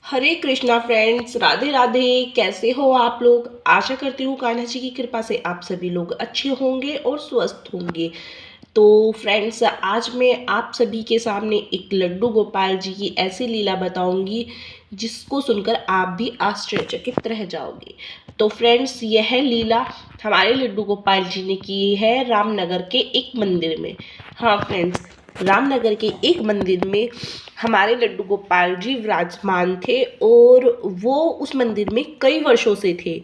हरे Krishna friends, Radhe Radhe. कैसे हो आप लोग? आशा करती हूँ कान्हा जी की कृपा से आप सभी लोग अच्छे होंगे और स्वस्थ होंगे। तो फ्रेंड्स, आज मैं आप सभी के सामने एक लड्डू गोपाल जी की ऐसी लीला बताऊंगी जिसको सुनकर आप भी आश्चर्यचकित रह जाओगे। तो फ्रेंड्स, यह लीला हमारे लड्डू गोपाल जी ने की है रामनगर के एक मंदिर में। हाँ फ्रेंड्स, रामनगर के एक मंदिर में हमारे लड्डू गोपाल जी विराजमान थे और वो उस मंदिर में कई वर्षों से थे।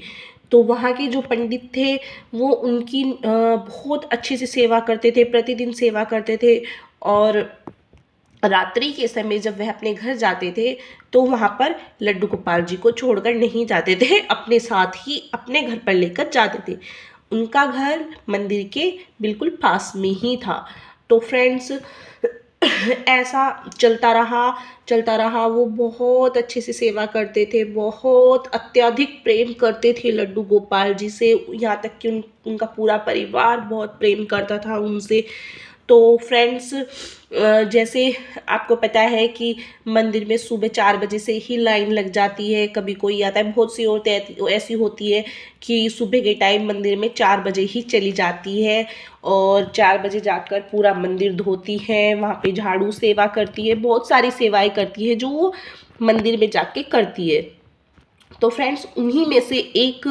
तो वहाँ के जो पंडित थे वो उनकी बहुत अच्छे से सेवा करते थे, प्रतिदिन सेवा करते थे। और रात्रि के समय जब वह अपने घर जाते थे तो वहाँ पर लड्डू गोपाल जी को छोड़कर नहीं जाते थे, अपने साथ ही अपने घर पर लेकर जाते थे। उनका घर मंदिर के बिल्कुल पास में ही था। तो फ्रेंड्स, ऐसा चलता रहा। वो बहुत अच्छे से सेवा करते थे, बहुत अत्यधिक प्रेम करते थे लड्डू गोपाल जी से, यहाँ तक कि उनका पूरा परिवार बहुत प्रेम करता था उनसे। तो फ्रेंड्स, जैसे आपको पता है कि मंदिर में सुबह 4 बजे से ही लाइन लग जाती है। कभी कोई आता है, बहुत सी औरतें ऐसी होती है कि सुबह के टाइम मंदिर में 4 बजे ही चली जाती है और 4 बजे जाकर पूरा मंदिर धोती है, वहाँ पे झाड़ू सेवा करती है, बहुत सारी सेवाएं करती है जो वो मंदिर में जाके करती है। तो फ्रेंड्स, उन्हीं में से एक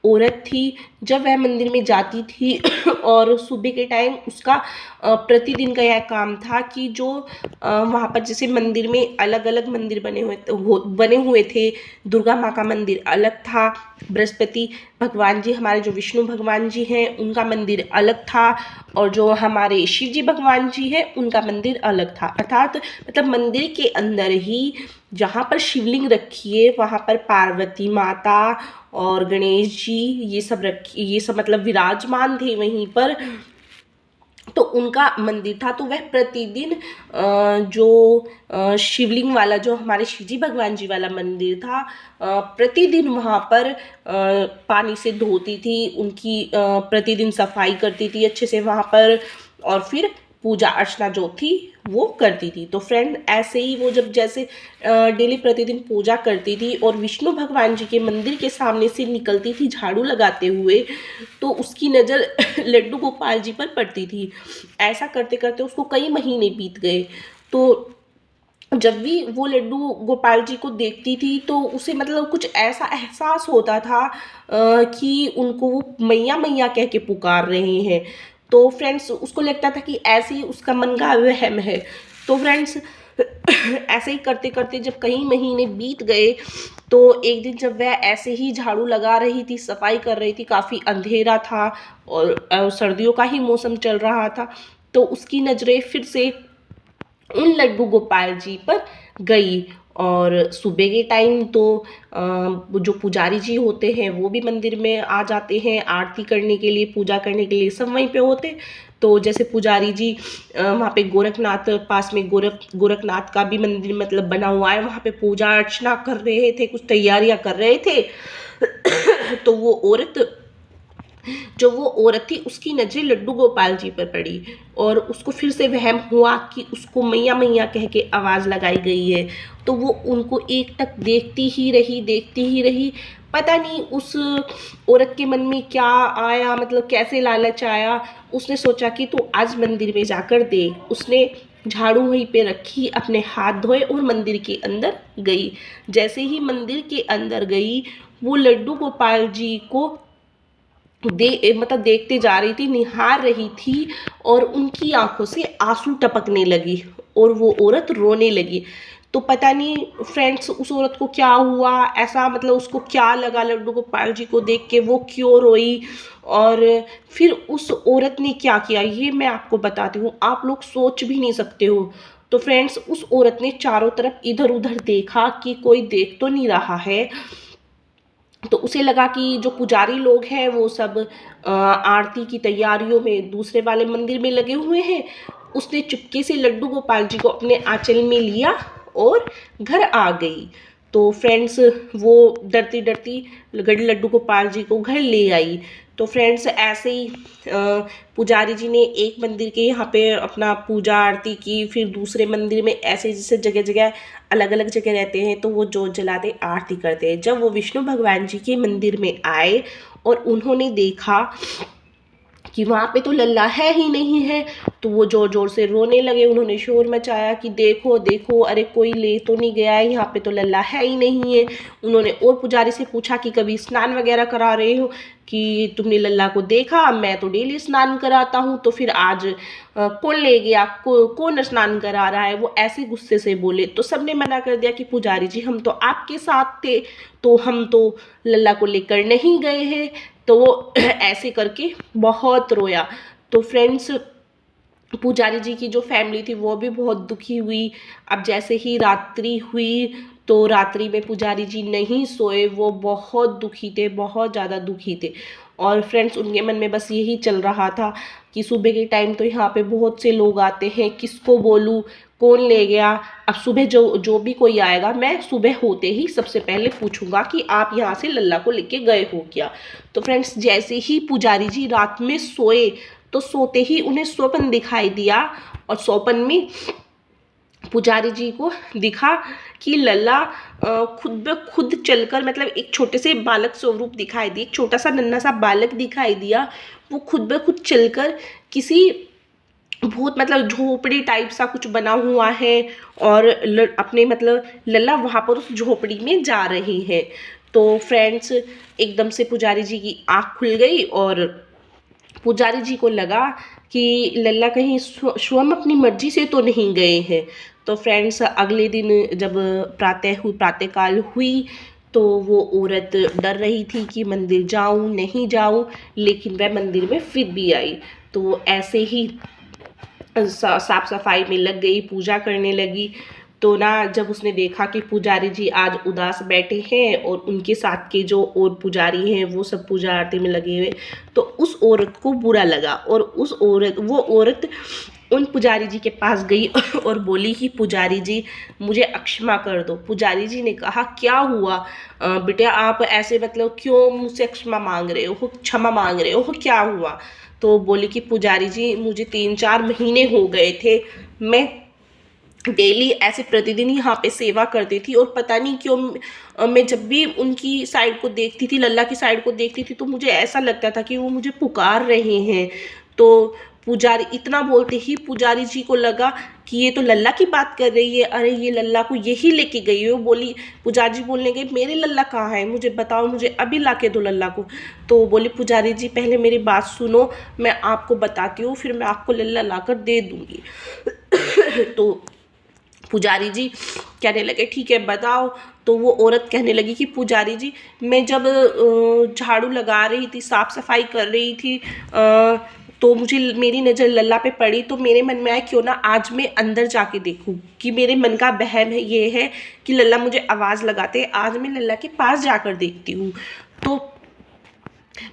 औरत थी। जब वह मंदिर में जाती थी और सुबह के टाइम उसका प्रतिदिन का यह काम था कि जो वहाँ पर जैसे मंदिर में अलग अलग मंदिर बने हुए थे। दुर्गा माँ का मंदिर अलग था, बृहस्पति भगवान जी, हमारे जो विष्णु भगवान जी हैं, उनका मंदिर अलग था, और जो हमारे शिव जी भगवान जी हैं उनका मंदिर अलग था। अर्थात मतलब मंदिर के अंदर ही जहाँ पर शिवलिंग रखी है वहाँ पर पार्वती माता और गणेश जी ये सब मतलब विराजमान थे वहीं पर। तो उनका मंदिर था। तो वह प्रतिदिन जो शिवलिंग वाला, जो हमारे शिवजी भगवान जी वाला मंदिर था, प्रतिदिन वहाँ पर पानी से धोती थी, उनकी प्रतिदिन सफाई करती थी अच्छे से वहाँ पर, और फिर पूजा अर्चना जो थी वो करती थी। तो फ्रेंड, ऐसे ही वो जब जैसे डेली प्रतिदिन पूजा करती थी और विष्णु भगवान जी के मंदिर के सामने से निकलती थी झाड़ू लगाते हुए, तो उसकी नज़र लड्डू गोपाल जी पर पड़ती थी। ऐसा करते करते उसको कई महीने बीत गए। तो जब भी वो लड्डू गोपाल जी को देखती थी तो उसे मतलब कुछ ऐसा एहसास होता था कि उनको वो मैया मैया कह के पुकार रहे हैं। तो फ्रेंड्स, उसको लगता था कि ऐसे ही उसका मन का वहम है। तो फ्रेंड्स, ऐसे ही करते करते जब कई महीने बीत गए तो एक दिन जब वह ऐसे ही झाड़ू लगा रही थी, सफाई कर रही थी, काफ़ी अंधेरा था और सर्दियों का ही मौसम चल रहा था, तो उसकी नज़रें फिर से उन लड्डू गोपाल जी पर गई। और सुबह के टाइम तो जो पुजारी जी होते हैं वो भी मंदिर में आ जाते हैं आरती करने के लिए, पूजा करने के लिए, सब वहीं पे होते। तो जैसे पुजारी जी वहाँ पे गोरखनाथ, पास में गोरखनाथ का भी मंदिर मतलब बना हुआ है, वहाँ पे पूजा अर्चना कर रहे थे, कुछ तैयारियां कर रहे थे। तो वो औरत थी, उसकी नज़रें लड्डू गोपाल जी पर पड़ी और उसको फिर से वहम हुआ कि उसको मैया मैया कह के आवाज़ लगाई गई है। तो वो उनको एकटक देखती ही रही। पता नहीं उस औरत के मन में क्या आया, मतलब कैसे लालच आया। उसने सोचा कि तू आज मंदिर में जाकर देख। उसने झाड़ू वहीं पे रखी, अपने हाथ धोए और मंदिर के अंदर गई। जैसे ही मंदिर के अंदर गई, वो लड्डू गोपाल जी को मतलब देखते जा रही थी, निहार रही थी, और उनकी आंखों से आंसू टपकने लगी और वो औरत रोने लगी। तो पता नहीं फ्रेंड्स उस औरत को क्या हुआ, ऐसा मतलब उसको क्या लगा लड्डू गोपाल जी को देख के, वो क्यों रोई, और फिर उस औरत ने क्या किया ये मैं आपको बताती हूँ, आप लोग सोच भी नहीं सकते हो। तो फ्रेंड्स, उस औरत ने चारों तरफ इधर उधर देखा कि कोई देख तो नहीं रहा है। तो उसे लगा कि जो पुजारी लोग हैं वो सब आरती की तैयारियों में दूसरे वाले मंदिर में लगे हुए हैं। उसने चुपके से लड्डू गोपाल जी को अपने आंचल में लिया और घर आ गई। तो फ्रेंड्स, वो डरती डरती लड्डू गोपाल जी को घर ले आई। तो फ्रेंड्स ऐसे ही पुजारी जी ने एक मंदिर के यहाँ पे अपना पूजा आरती की, फिर दूसरे मंदिर में ऐसे जैसे जगह जगह अलग अलग जगह रहते हैं तो वो जोत जलाते आरती करते हैं। जब वो विष्णु भगवान जी के मंदिर में आए और उन्होंने देखा कि वहाँ पे तो लल्ला है ही नहीं है, तो वो ज़ोर ज़ोर से रोने लगे। उन्होंने शोर मचाया कि देखो देखो, अरे कोई ले तो नहीं गया है, यहाँ पे तो लल्ला है ही नहीं है। उन्होंने और पुजारी से पूछा कि कभी स्नान वगैरह करा रहे हो कि तुमने लल्ला को देखा? मैं तो डेली स्नान कराता हूँ, तो फिर आज कौन ले गया, कौन स्नान करा रहा है? वो ऐसे गुस्से से बोले तो सबने मना कर दिया कि पुजारी जी हम तो आपके साथ थे, तो हम तो लल्ला को लेकर नहीं गए हैं। तो वो ऐसे करके बहुत रोया। तो फ्रेंड्स पुजारी जी की जो फैमिली थी वो भी बहुत दुखी हुई। अब जैसे ही रात्रि हुई तो रात्रि में पुजारी जी नहीं सोए, वो बहुत दुखी थे, बहुत ज़्यादा दुखी थे। और फ्रेंड्स उनके मन में बस यही चल रहा था कि सुबह के टाइम तो यहाँ पे बहुत से लोग आते हैं, किसको बोलूँ, कौन ले गया? अब सुबह जो भी कोई आएगा मैं सुबह होते ही सबसे पहले पूछूंगा कि आप यहाँ से लल्ला को लेके गए हो क्या। तो फ्रेंड्स जैसे ही पुजारी जी रात में सोए तो सोते ही उन्हें स्वप्न दिखाई दिया, और स्वप्न में पुजारी जी को दिखा कि लल्ला खुद ब खुद चलकर, मतलब एक छोटे से बालक स्वरूप दिखाई दिए, एक छोटा सा नन्हा सा बालक दिखाई दिया। वो खुद ब खुद चलकर किसी बहुत मतलब झोपड़ी टाइप सा कुछ बना हुआ है, और अपने मतलब लल्ला वहाँ पर उस झोपड़ी में जा रही है। तो फ्रेंड्स एकदम से पुजारी जी की आँख खुल गई और पुजारी जी को लगा कि लल्ला कहीं स्वयं अपनी मर्जी से तो नहीं गए हैं। तो फ्रेंड्स अगले दिन जब प्रातःकाल हुई तो वो औरत डर रही थी कि मंदिर जाऊं नहीं जाऊं, लेकिन वह मंदिर में फिर भी आई। तो वो ऐसे ही साफ सफाई में लग गई, पूजा करने लगी। तो ना जब उसने देखा कि पुजारी जी आज उदास बैठे हैं और उनके साथ के जो और पुजारी हैं वो सब पूजा आरती में लगे हुए, तो उस औरत को बुरा लगा और वो औरत उन पुजारी जी के पास गई और बोली कि पुजारी जी मुझे क्षमा कर दो। पुजारी जी ने कहा क्या हुआ बेटा, आप ऐसे मतलब क्यों मुझसे क्षमा मांग रहे हो, क्षमा मांग रहे हो, क्या हुआ? तो बोली कि पुजारी जी मुझे 3-4 महीने हो गए थे, मैं डेली ऐसे प्रतिदिन यहाँ पे सेवा करती थी, और पता नहीं क्यों मैं जब भी उनकी साइड को देखती थी, लल्ला की साइड को देखती थी, तो मुझे ऐसा लगता था कि वो मुझे पुकार रहे हैं। तो पुजारी इतना बोलते ही पुजारी जी को लगा कि ये तो लल्ला की बात कर रही है, अरे ये लल्ला को यही लेके गई है। वो बोली, पुजारी जी बोलने गए मेरे लल्ला कहाँ है, मुझे बताओ, मुझे अभी ला के दो लल्ला को। तो बोली पुजारी जी पहले मेरी बात सुनो, मैं आपको बताती हूँ, फिर मैं आपको लल्ला ला कर दे दूँगी। तो पुजारी जी कहने लगे ठीक है बताओ। तो वो औरत कहने लगी कि पुजारी जी मैं जब झाड़ू लगा रही थी, साफ सफाई कर रही थी, तो मुझे मेरी नज़र लल्ला पे पड़ी, तो मेरे मन में आया क्यों ना आज मैं अंदर जाके देखूं, कि मेरे मन का वहम है ये है कि लल्ला मुझे आवाज़ लगाते, आज मैं लल्ला के पास जाकर देखती हूँ। तो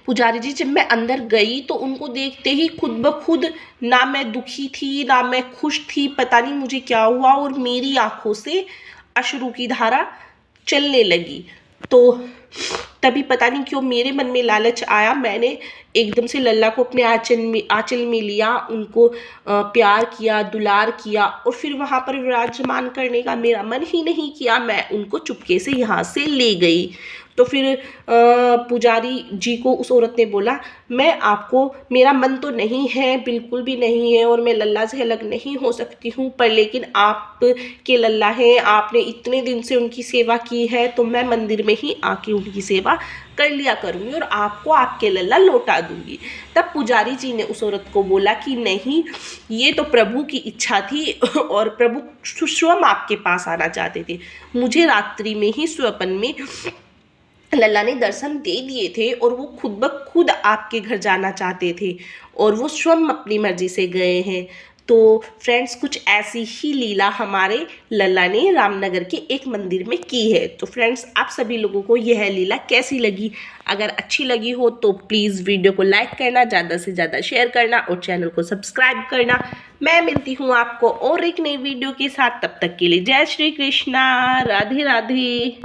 पुजारी जी जब मैं अंदर गई तो उनको देखते ही खुद ब खुद ना मैं दुखी थी ना मैं खुश थी, पता नहीं मुझे क्या हुआ, और मेरी आंखों से अश्रु की धारा चलने लगी। तो तभी पता नहीं क्यों मेरे मन में लालच आया, मैंने एकदम से लल्ला को अपने आंचल में लिया, उनको प्यार किया, दुलार किया, और फिर वहाँ पर विराजमान करने का मेरा मन ही नहीं किया, मैं उनको चुपके से यहाँ से ले गई। तो फिर पुजारी जी को उस औरत ने बोला मैं आपको, मेरा मन तो नहीं है, बिल्कुल भी नहीं है, और मैं लल्ला से अलग नहीं हो सकती हूँ, पर लेकिन आप के लल्ला हैं, आपने इतने दिन से उनकी सेवा की है, तो मैं मंदिर में ही आके उनकी सेवा कर लिया करूँगी और आपको आपके लल्ला लौटा दूँगी। तब पुजारी जी ने उस औरत को बोला कि नहीं, ये तो प्रभु की इच्छा थी और प्रभु स्वयं आपके पास आना चाहते थे। मुझे रात्रि में ही स्वप्न में लल्ला ने दर्शन दे दिए थे और वो खुद ब खुद आपके घर जाना चाहते थे, और वो स्वयं अपनी मर्जी से गए हैं। तो फ्रेंड्स कुछ ऐसी ही लीला हमारे लल्ला ने रामनगर के एक मंदिर में की है। तो फ्रेंड्स आप सभी लोगों को यह लीला कैसी लगी? अगर अच्छी लगी हो तो प्लीज़ वीडियो को लाइक करना, ज़्यादा से ज़्यादा शेयर करना और चैनल को सब्सक्राइब करना। मैं मिलती हूँ आपको और एक नई वीडियो के साथ, तब तक के लिए जय श्री कृष्णा, राधे राधे।